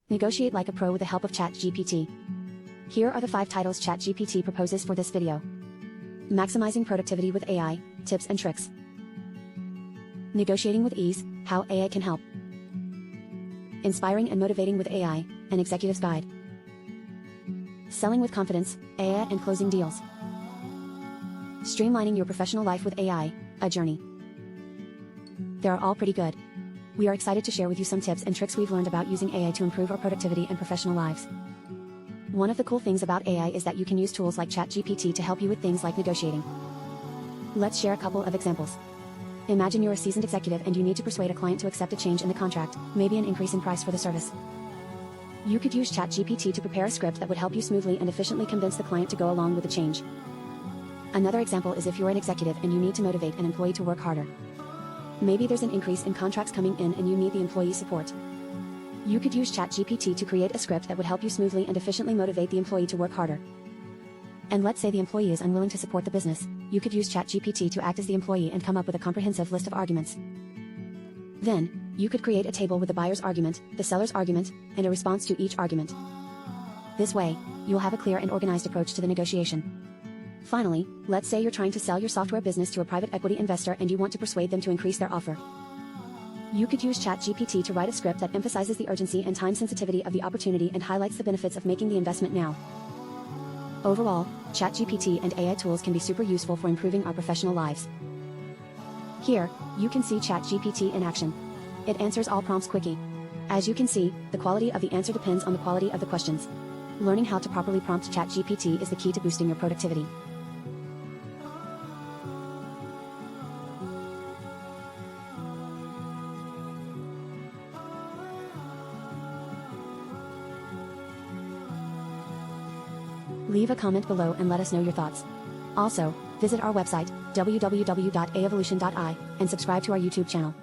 Negotiate like a pro with the help of ChatGPT. Here are the 5 titles ChatGPT proposes for this video. Maximizing productivity with AI, tips and tricks. Negotiating with ease, how AI can help. Inspiring and motivating with AI, an executive's guide. Selling with confidence, AI and closing deals. Streamlining your professional life with AI, a journey. They're all pretty good. We are excited to share with you some tips and tricks we've learned about using AI to improve our productivity and professional lives. One of the cool things about AI is that you can use tools like ChatGPT to help you with things like negotiating. Let's share a couple of examples. Imagine you're a seasoned executive and you need to persuade a client to accept a change in the contract, maybe an increase in price for the service. You could use ChatGPT to prepare a script that would help you smoothly and efficiently convince the client to go along with the change. Another example is if you're an executive and you need to motivate an employee to work harder. Maybe there's an increase in contracts coming in and you need the employee's support. You could use ChatGPT to create a script that would help you smoothly and efficiently motivate the employee to work harder. And let's say the employee is unwilling to support the business, you could use ChatGPT to act as the employee and come up with a comprehensive list of arguments. Then, you could create a table with the buyer's argument, the seller's argument, and a response to each argument. This way, you'll have a clear and organized approach to the negotiation. Finally, let's say you're trying to sell your software business to a private equity investor and you want to persuade them to increase their offer. You could use ChatGPT to write a script that emphasizes the urgency and time sensitivity of the opportunity and highlights the benefits of making the investment now. Overall, ChatGPT and AI tools can be super useful for improving our professional lives. Here, you can see ChatGPT in action. It answers all prompts quickly. As you can see, the quality of the answer depends on the quality of the questions. Learning how to properly prompt ChatGPT is the key to boosting your productivity. Leave a comment below and let us know your thoughts. Also, visit our website, www.aevolution.ai, and subscribe to our YouTube channel.